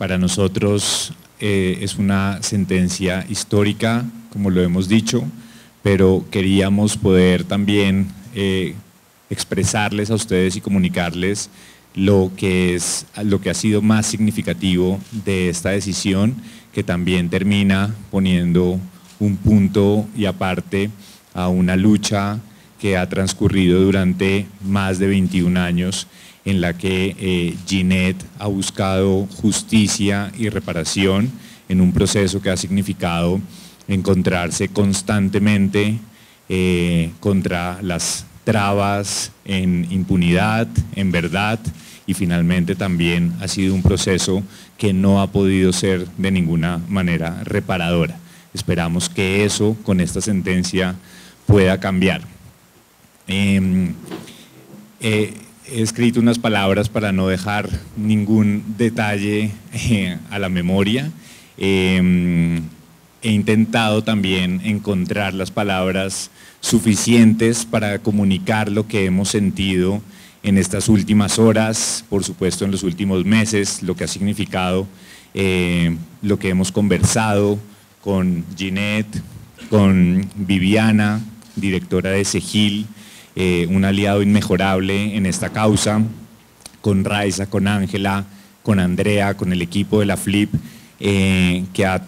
Para nosotros es una sentencia histórica, como lo hemos dicho, pero queríamos poder también expresarles a ustedes y comunicarles lo que ha sido más significativo de esta decisión, que también termina poniendo un punto y aparte a una lucha que ha transcurrido durante más de 21 años, en la que Ginette ha buscado justicia y reparación en un proceso que ha significado encontrarse constantemente contra las trabas en impunidad, en verdad, y finalmente también ha sido un proceso que no ha podido ser de ninguna manera reparadora. Esperamos que eso con esta sentencia pueda cambiar. He escrito unas palabras para no dejar ningún detalle a la memoria. He intentado también encontrar las palabras suficientes para comunicar lo que hemos sentido en estas últimas horas, por supuesto en los últimos meses, lo que ha significado, lo que hemos conversado con Ginette, con Viviana, directora de SEGIL, un aliado inmejorable en esta causa, con Raiza, con Ángela, con Andrea, con el equipo de la FLIP, que ha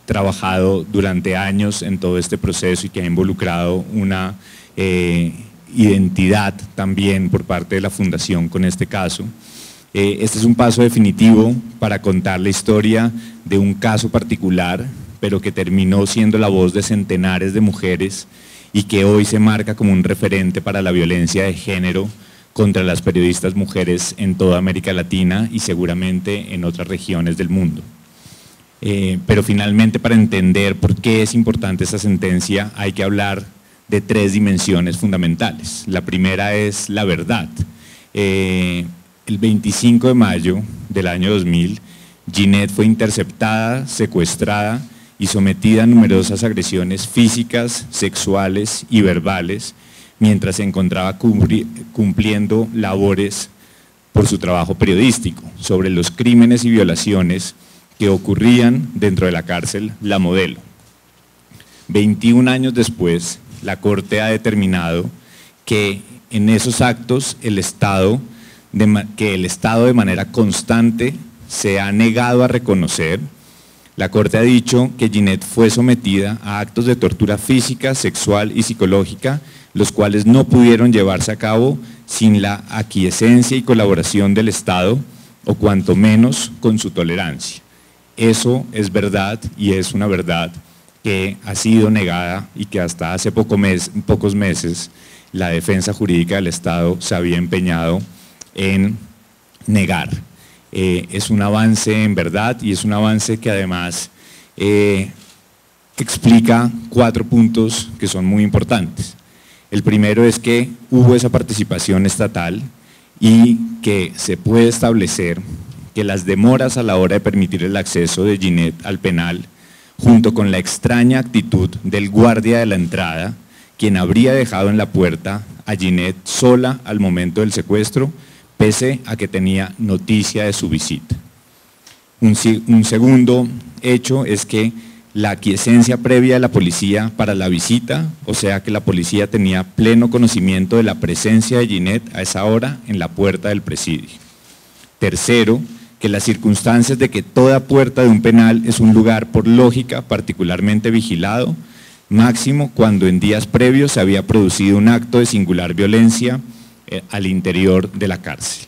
trabajado durante años en todo este proceso y que ha involucrado una identidad también por parte de la Fundación con este caso. Este es un paso definitivo para contar la historia de un caso particular, pero que terminó siendo la voz de centenares de mujeres y que hoy se marca como un referente para la violencia de género contra las periodistas mujeres en toda América Latina y seguramente en otras regiones del mundo. Pero finalmente, para entender por qué es importante esta sentencia, hay que hablar de tres dimensiones fundamentales. La primera es la verdad. El 25 de mayo del año 2000, Ginette fue interceptada, secuestrada y sometida a numerosas agresiones físicas, sexuales y verbales, mientras se encontraba cumpliendo labores por su trabajo periodístico sobre los crímenes y violaciones que ocurrían dentro de la cárcel La Modelo. 21 años después, la Corte ha determinado que en esos actos el Estado de manera constante se ha negado a reconocer. La Corte ha dicho que Ginette fue sometida a actos de tortura física, sexual y psicológica, los cuales no pudieron llevarse a cabo sin la aquiescencia y colaboración del Estado, o cuanto menos con su tolerancia. Eso es verdad, y es una verdad que ha sido negada y que hasta hace pocos meses la defensa jurídica del Estado se había empeñado en negar. Es un avance en verdad, y es un avance que además explica 4 puntos que son muy importantes. El primero es que hubo esa participación estatal y que se puede establecer que las demoras a la hora de permitir el acceso de Ginette al penal, junto con la extraña actitud del guardia de la entrada, quien habría dejado en la puerta a Ginette sola al momento del secuestro, pese a que tenía noticia de su visita. Un segundo hecho es que la aquiescencia previa de la policía para la visita, o sea que la policía tenía pleno conocimiento de la presencia de Ginette a esa hora en la puerta del presidio. Tercero, que las circunstancias de que toda puerta de un penal es un lugar por lógica particularmente vigilado, máximo cuando en días previos se había producido un acto de singular violencia al interior de la cárcel.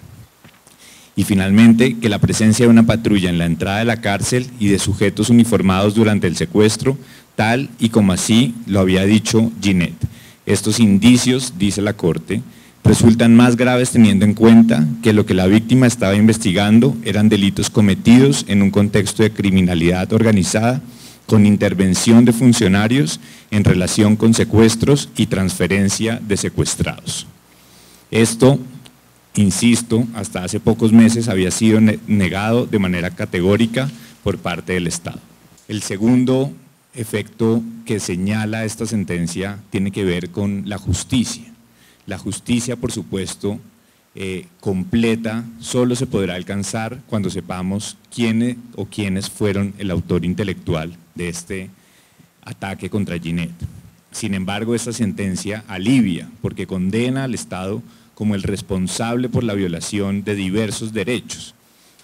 Y finalmente, que la presencia de una patrulla en la entrada de la cárcel y de sujetos uniformados durante el secuestro, tal y como así lo había dicho Ginette. Estos indicios, dice la Corte, resultan más graves teniendo en cuenta que lo que la víctima estaba investigando eran delitos cometidos en un contexto de criminalidad organizada con intervención de funcionarios en relación con secuestros y transferencia de secuestrados. Esto, insisto, hasta hace pocos meses había sido negado de manera categórica por parte del Estado. El segundo efecto que señala esta sentencia tiene que ver con la justicia. La justicia, por supuesto, completa solo se podrá alcanzar cuando sepamos quién o quiénes fueron el autor intelectual de este ataque contra Ginette. Sin embargo, esta sentencia alivia porque condena al Estado como el responsable por la violación de diversos derechos,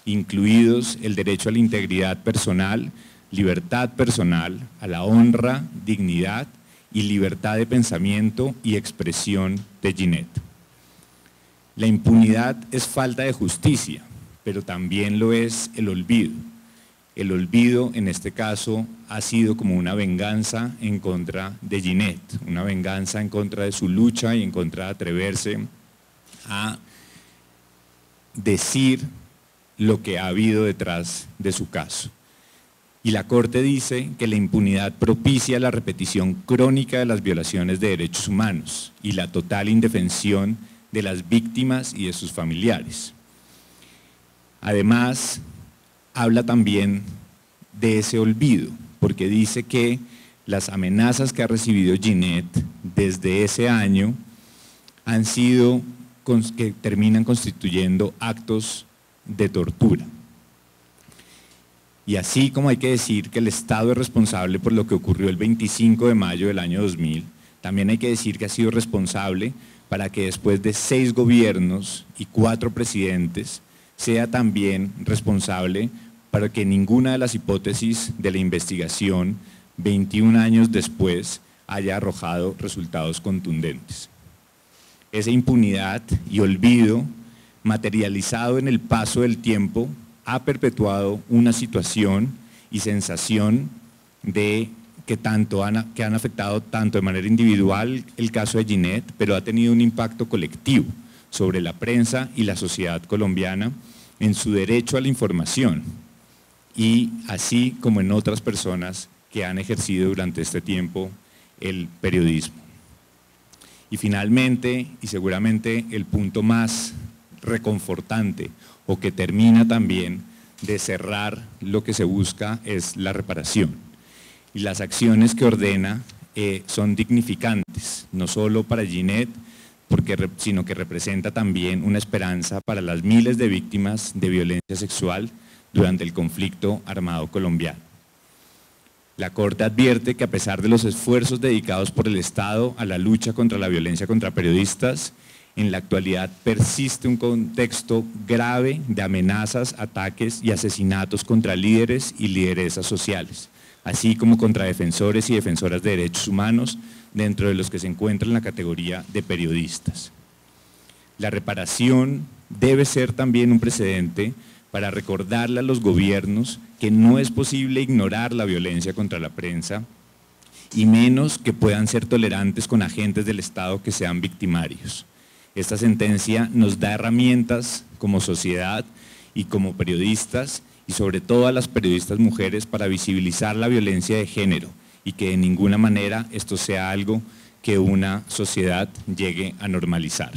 incluidos el derecho a la integridad personal, libertad personal, a la honra, dignidad y libertad de pensamiento y expresión de Ginette. La impunidad es falta de justicia, pero también lo es el olvido. El olvido, en este caso, ha sido como una venganza en contra de Ginette, una venganza en contra de su lucha y en contra de atreverse a decir lo que ha habido detrás de su caso. Y la Corte dice que la impunidad propicia la repetición crónica de las violaciones de derechos humanos y la total indefensión de las víctimas y de sus familiares. Además, habla también de ese olvido, porque dice que las amenazas que ha recibido Ginette desde ese año han sido, que terminan constituyendo actos de tortura. Y así como hay que decir que el Estado es responsable por lo que ocurrió el 25 de mayo del año 2000, también hay que decir que ha sido responsable para que después de 6 gobiernos y 4 presidentes sea también responsable para que ninguna de las hipótesis de la investigación 21 años después haya arrojado resultados contundentes. Esa impunidad y olvido materializado en el paso del tiempo ha perpetuado una situación y sensación de que han afectado tanto de manera individual el caso de Ginette, pero ha tenido un impacto colectivo sobre la prensa y la sociedad colombiana en su derecho a la información, y así como en otras personas que han ejercido durante este tiempo el periodismo. Y finalmente, y seguramente el punto más reconfortante o que termina también de cerrar lo que se busca es la reparación. Y las acciones que ordena son dignificantes, no solo para Ginette, sino que representa también una esperanza para las miles de víctimas de violencia sexual durante el conflicto armado colombiano. La Corte advierte que a pesar de los esfuerzos dedicados por el Estado a la lucha contra la violencia contra periodistas, en la actualidad persiste un contexto grave de amenazas, ataques y asesinatos contra líderes y lideresas sociales, así como contra defensores y defensoras de derechos humanos, dentro de los que se encuentran en la categoría de periodistas. La reparación debe ser también un precedente para recordarle a los gobiernos que no es posible ignorar la violencia contra la prensa, y menos que puedan ser tolerantes con agentes del Estado que sean victimarios. Esta sentencia nos da herramientas como sociedad y como periodistas, y sobre todo a las periodistas mujeres, para visibilizar la violencia de género y que de ninguna manera esto sea algo que una sociedad llegue a normalizar.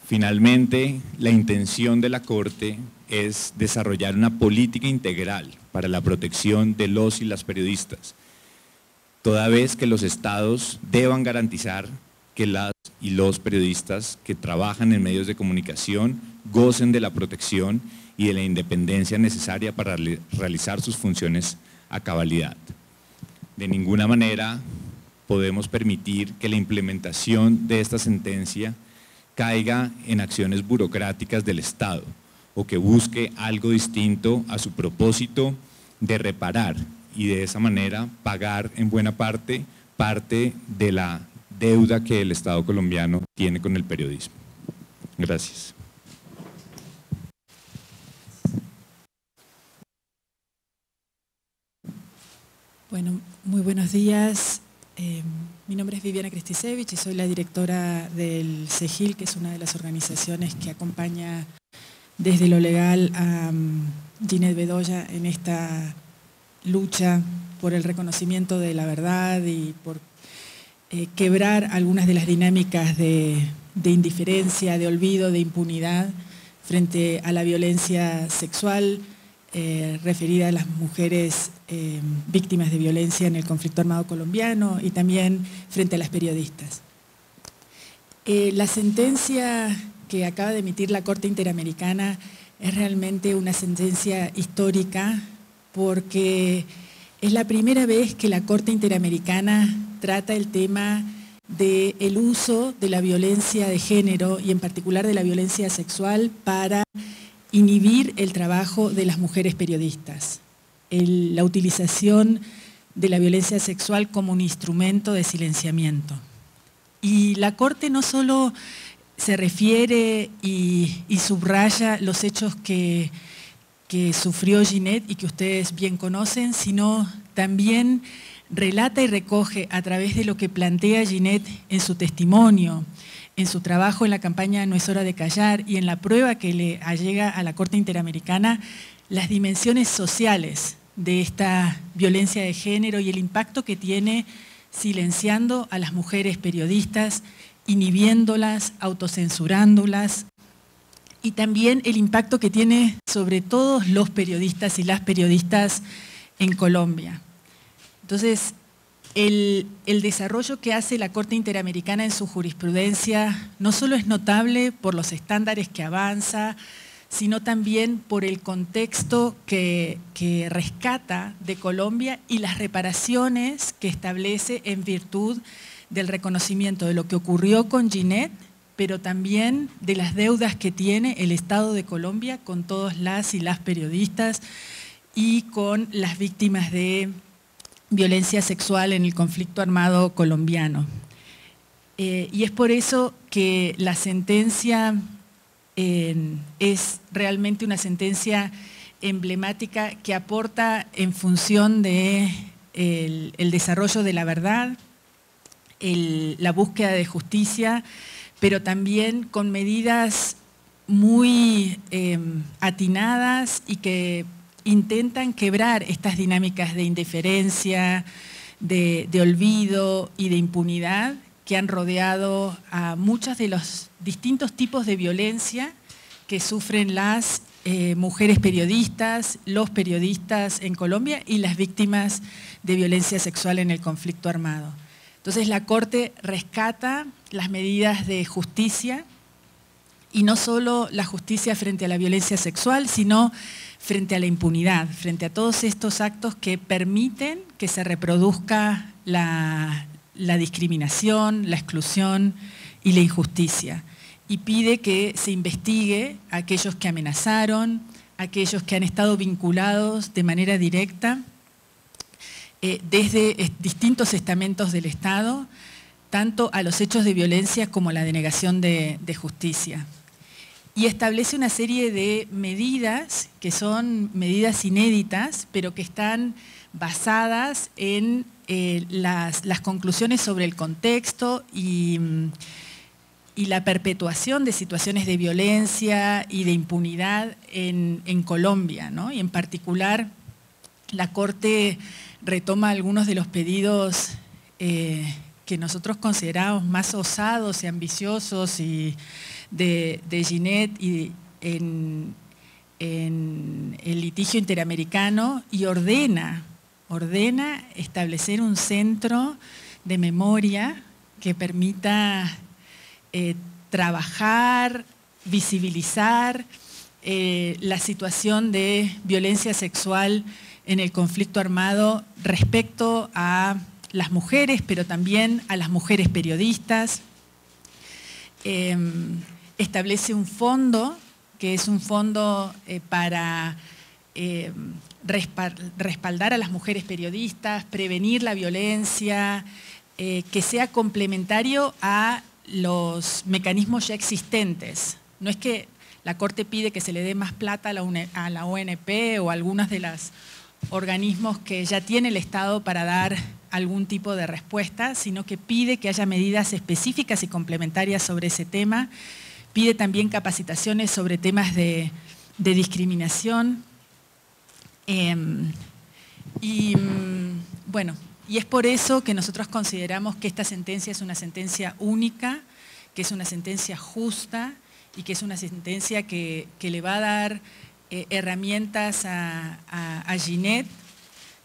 Finalmente, la intención de la Corte es desarrollar una política integral para la protección de los y las periodistas, toda vez que los estados deban garantizar que las y los periodistas que trabajan en medios de comunicación gocen de la protección y de la independencia necesaria para realizar sus funciones a cabalidad. De ninguna manera podemos permitir que la implementación de esta sentencia caiga en acciones burocráticas del Estado o que busque algo distinto a su propósito de reparar y de esa manera pagar en buena parte de la deuda que el Estado colombiano tiene con el periodismo. Gracias. Bueno, muy buenos días. Mi nombre es Viviana Kristisevich y soy la directora del CEGIL, que es una de las organizaciones que acompaña desde lo legal a Ginette Bedoya en esta lucha por el reconocimiento de la verdad y por quebrar algunas de las dinámicas de indiferencia, de olvido, de impunidad frente a la violencia sexual referida a las mujeres víctimas de violencia en el conflicto armado colombiano y también frente a las periodistas. La sentencia que acaba de emitir la Corte Interamericana es realmente una sentencia histórica porque es la primera vez que la Corte Interamericana trata el tema del uso de la violencia de género y en particular de la violencia sexual para inhibir el trabajo de las mujeres periodistas. La utilización de la violencia sexual como un instrumento de silenciamiento. Y la Corte no solo se refiere y subraya los hechos que sufrió Ginette y que ustedes bien conocen, sino también relata y recoge a través de lo que plantea Ginette en su testimonio, en su trabajo en la campaña No es hora de callar y en la prueba que le allega a la Corte Interamericana, las dimensiones sociales de esta violencia de género y el impacto que tiene silenciando a las mujeres periodistas, inhibiéndolas, autocensurándolas, y también el impacto que tiene sobre todos los periodistas y las periodistas en Colombia. Entonces, el desarrollo que hace la Corte Interamericana en su jurisprudencia no solo es notable por los estándares que avanza, sino también por el contexto que rescata de Colombia y las reparaciones que establece en virtud del reconocimiento de lo que ocurrió con Ginette, pero también de las deudas que tiene el Estado de Colombia con todas las y las periodistas y con las víctimas de violencia sexual en el conflicto armado colombiano. Y es por eso que la sentencia es realmente una sentencia emblemática que aporta en función de el desarrollo de la verdad, la búsqueda de justicia, pero también con medidas muy atinadas y que intentan quebrar estas dinámicas de indiferencia, de olvido y de impunidad que han rodeado a muchos de los distintos tipos de violencia que sufren las mujeres periodistas, los periodistas en Colombia y las víctimas de violencia sexual en el conflicto armado. Entonces la Corte rescata las medidas de justicia y no solo la justicia frente a la violencia sexual, sino frente a la impunidad, frente a todos estos actos que permiten que se reproduzca la discriminación, la exclusión y la injusticia. Y pide que se investigue a aquellos que amenazaron, a aquellos que han estado vinculados de manera directa desde distintos estamentos del Estado, tanto a los hechos de violencia como a la denegación de justicia. Y establece una serie de medidas que son medidas inéditas, pero que están basadas en las conclusiones sobre el contexto y la perpetuación de situaciones de violencia y de impunidad en Colombia, ¿no? Y en particular, la Corte retoma algunos de los pedidos que nosotros consideramos más osados y ambiciosos y de Ginette y en el litigio interamericano y ordena establecer un centro de memoria que permita trabajar, visibilizar la situación de violencia sexual en el conflicto armado respecto a las mujeres, pero también a las mujeres periodistas. Establece un fondo, que es un fondo para respaldar a las mujeres periodistas, prevenir la violencia, que sea complementario a los mecanismos ya existentes. No es que la Corte pide que se le dé más plata a la ONP o a algunos de los organismos que ya tiene el Estado para dar algún tipo de respuesta, sino que pide que haya medidas específicas y complementarias sobre ese tema. Pide también capacitaciones sobre temas de discriminación. Bueno, y es por eso que nosotros consideramos que esta sentencia es una sentencia única, que es una sentencia justa y que es una sentencia que le va a dar herramientas a Ginette,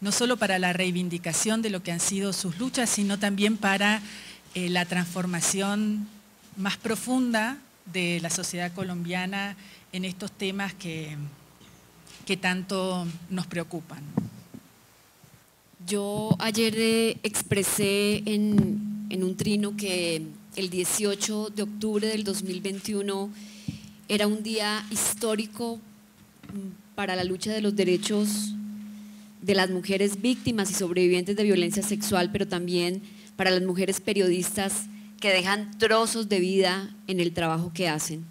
no solo para la reivindicación de lo que han sido sus luchas, sino también para la transformación más profunda de la sociedad colombiana en estos temas que tanto nos preocupan. Yo ayer expresé en un trino que el 18 de octubre del 2021 era un día histórico para la lucha de los derechos de las mujeres víctimas y sobrevivientes de violencia sexual, pero también para las mujeres periodistas que dejan trozos de vida en el trabajo que hacen.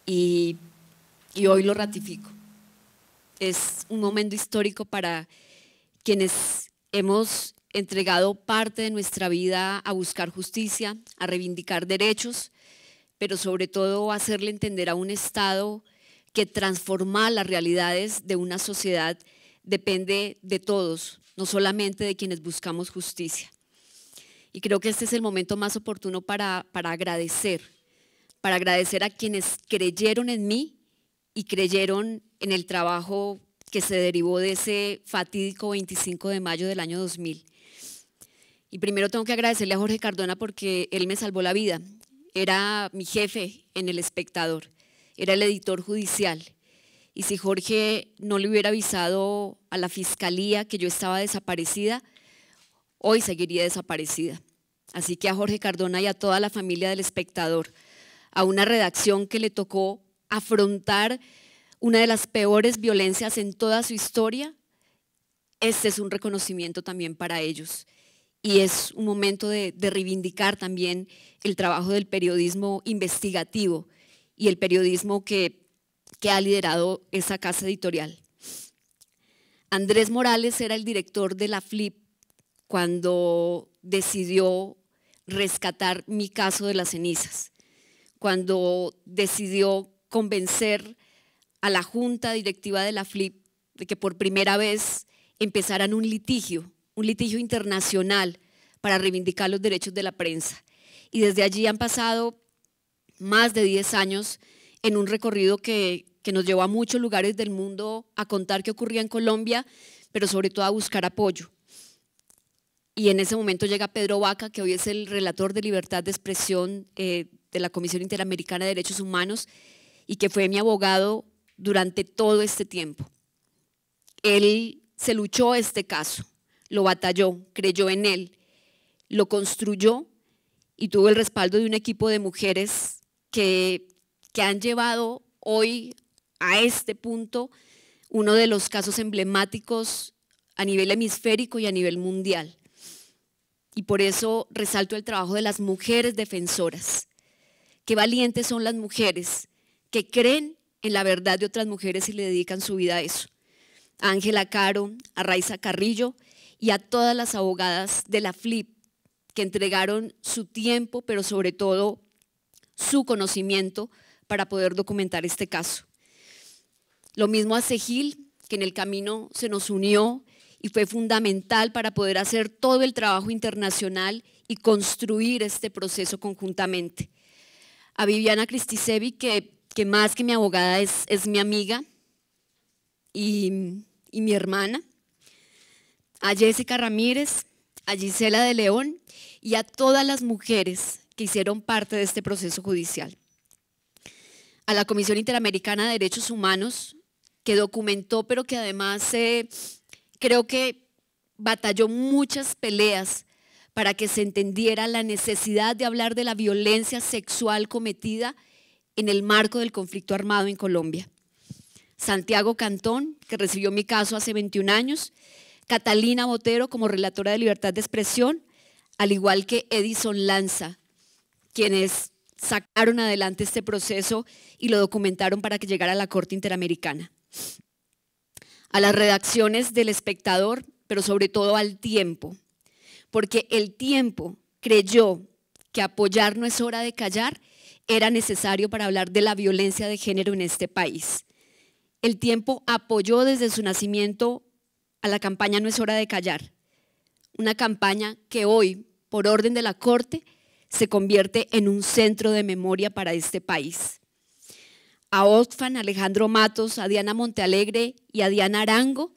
Y hoy lo ratifico. Es un momento histórico para quienes hemos entregado parte de nuestra vida a buscar justicia, a reivindicar derechos, pero sobre todo a hacerle entender a un Estado que transformar las realidades de una sociedad depende de todos, no solamente de quienes buscamos justicia. Y creo que este es el momento más oportuno para agradecer a quienes creyeron en mí y creyeron en el trabajo que se derivó de ese fatídico 25 de mayo del año 2000. Y primero tengo que agradecerle a Jorge Cardona porque él me salvó la vida. Era mi jefe en El Espectador, era el editor judicial. Y si Jorge no le hubiera avisado a la fiscalía que yo estaba desaparecida, hoy seguiría desaparecida. Así que a Jorge Cardona y a toda la familia del Espectador, a una redacción que le tocó afrontar una de las peores violencias en toda su historia, este es un reconocimiento también para ellos. Y es un momento de reivindicar también el trabajo del periodismo investigativo y el periodismo que ha liderado esa casa editorial. Andrés Morales era el director de la FLIP cuando decidió rescatar mi caso de las cenizas, cuando decidió convencer a la junta directiva de la FLIP de que por primera vez empezaran un litigio internacional para reivindicar los derechos de la prensa. Y desde allí han pasado más de 10 años en un recorrido que nos llevó a muchos lugares del mundo a contar qué ocurría en Colombia, pero sobre todo a buscar apoyo. Y en ese momento llega Pedro Vaca, que hoy es el relator de libertad de expresión de la Comisión Interamericana de Derechos Humanos y que fue mi abogado durante todo este tiempo. Él se luchó este caso, lo batalló, creyó en él, lo construyó y tuvo el respaldo de un equipo de mujeres que han llevado hoy a este punto uno de los casos emblemáticos a nivel hemisférico y a nivel mundial. Y por eso resalto el trabajo de las mujeres defensoras. Qué valientes son las mujeres que creen en la verdad de otras mujeres y le dedican su vida a eso. A Ángela Caro, a Raiza Carrillo y a todas las abogadas de la FLIP que entregaron su tiempo, pero sobre todo su conocimiento para poder documentar este caso. Lo mismo a CEGIL, que en el camino se nos unió y fue fundamental para poder hacer todo el trabajo internacional y construir este proceso conjuntamente. A Viviana Cristisevi, que más que mi abogada es mi amiga y mi hermana. A Jessica Ramírez, a Gisela de León y a todas las mujeres que hicieron parte de este proceso judicial. A la Comisión Interamericana de Derechos Humanos, que documentó, pero que además creo que batalló muchas peleas para que se entendiera la necesidad de hablar de la violencia sexual cometida en el marco del conflicto armado en Colombia. Santiago Cantón, que recibió mi caso hace 21 años, Catalina Botero como relatora de libertad de expresión, al igual que Edison Lanza, quienes sacaron adelante este proceso y lo documentaron para que llegara a la Corte Interamericana. A las redacciones del Espectador, pero sobre todo al Tiempo, porque el Tiempo creyó que apoyar no es hora de callar, era necesario para hablar de la violencia de género en este país. El Tiempo apoyó desde su nacimiento a la campaña No es hora de callar, una campaña que hoy, por orden de la Corte, se convierte en un centro de memoria para este país. a Oxfam, a Alejandro Matos, a Diana Montealegre y a Diana Arango,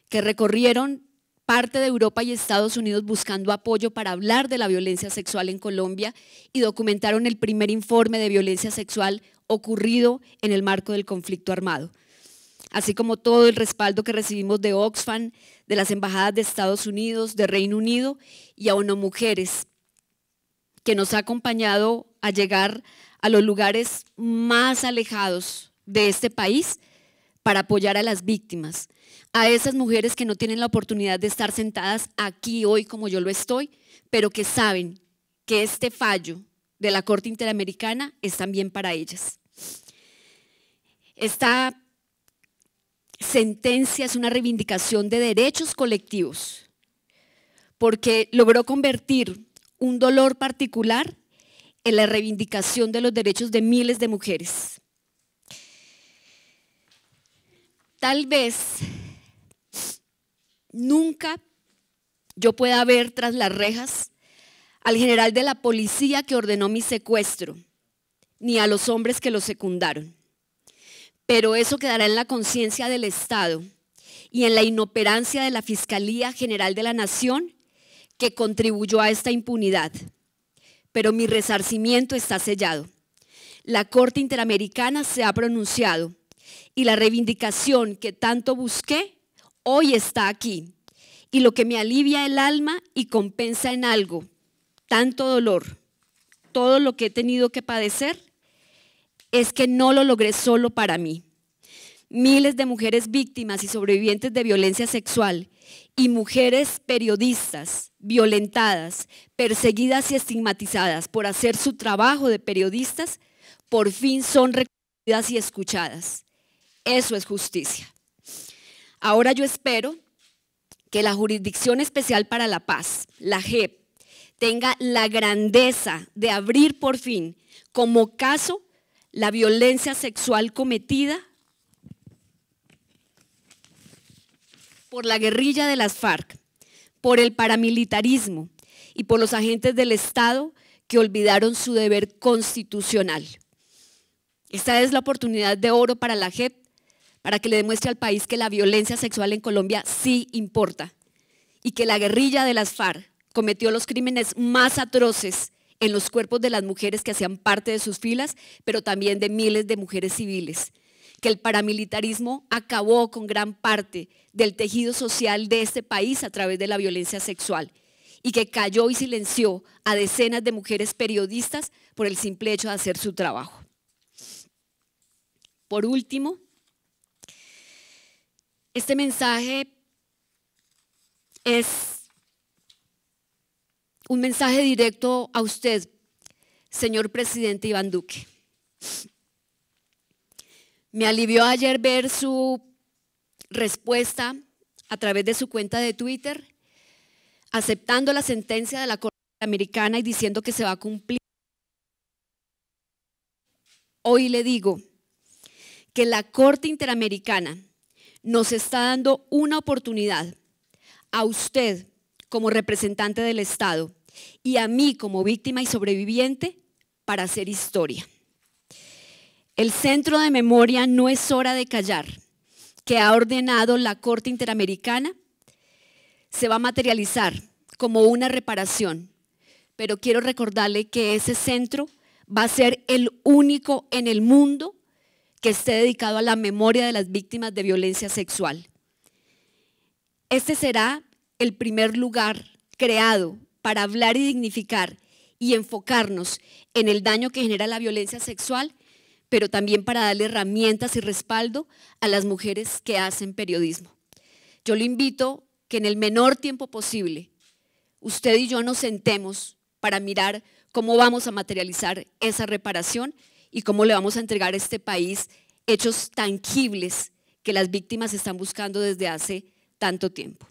que recorrieron parte de Europa y Estados Unidos buscando apoyo para hablar de la violencia sexual en Colombia y documentaron el primer informe de violencia sexual ocurrido en el marco del conflicto armado. Así como todo el respaldo que recibimos de Oxfam, de las embajadas de Estados Unidos, de Reino Unido y a ONU Mujeres, que nos ha acompañado a llegar a los lugares más alejados de este país para apoyar a las víctimas, a esas mujeres que no tienen la oportunidad de estar sentadas aquí hoy como yo lo estoy, pero que saben que este fallo de la Corte Interamericana es también para ellas. Esta sentencia es una reivindicación de derechos colectivos, porque logró convertir un dolor particular en la reivindicación de los derechos de miles de mujeres. Tal vez nunca yo pueda ver tras las rejas al general de la policía que ordenó mi secuestro, ni a los hombres que lo secundaron. Pero eso quedará en la conciencia del Estado y en la inoperancia de la Fiscalía General de la Nación que contribuyó a esta impunidad. Pero mi resarcimiento está sellado. La Corte Interamericana se ha pronunciado y la reivindicación que tanto busqué hoy está aquí. Y lo que me alivia el alma y compensa en algo tanto dolor, todo lo que he tenido que padecer, es que no lo logré solo para mí. Miles de mujeres víctimas y sobrevivientes de violencia sexual y mujeres periodistas violentadas, perseguidas y estigmatizadas por hacer su trabajo de periodistas, por fin son reconocidas y escuchadas. Eso es justicia. Ahora yo espero que la Jurisdicción Especial para la Paz, la JEP, tenga la grandeza de abrir por fin como caso la violencia sexual cometida por la guerrilla de las FARC, por el paramilitarismo y por los agentes del Estado que olvidaron su deber constitucional. Esta es la oportunidad de oro para la JEP, para que le demuestre al país que la violencia sexual en Colombia sí importa y que la guerrilla de las FARC cometió los crímenes más atroces en los cuerpos de las mujeres que hacían parte de sus filas, pero también de miles de mujeres civiles, que el paramilitarismo acabó con gran parte del tejido social de este país a través de la violencia sexual y que cayó y silenció a decenas de mujeres periodistas por el simple hecho de hacer su trabajo. Por último, este mensaje es un mensaje directo a usted, señor presidente Iván Duque. Me alivió ayer ver su respuesta a través de su cuenta de Twitter, aceptando la sentencia de la Corte Interamericana y diciendo que se va a cumplir. Hoy le digo que la Corte Interamericana nos está dando una oportunidad a usted como representante del Estado y a mí como víctima y sobreviviente para hacer historia. El Centro de Memoria No es Hora de Callar, que ha ordenado la Corte Interamericana, se va a materializar como una reparación, pero quiero recordarle que ese centro va a ser el único en el mundo que esté dedicado a la memoria de las víctimas de violencia sexual. Este será el primer lugar creado para hablar y dignificar y enfocarnos en el daño que genera la violencia sexual, pero también para darle herramientas y respaldo a las mujeres que hacen periodismo. Yo le invito que en el menor tiempo posible usted y yo nos sentemos para mirar cómo vamos a materializar esa reparación y cómo le vamos a entregar a este país hechos tangibles que las víctimas están buscando desde hace tanto tiempo.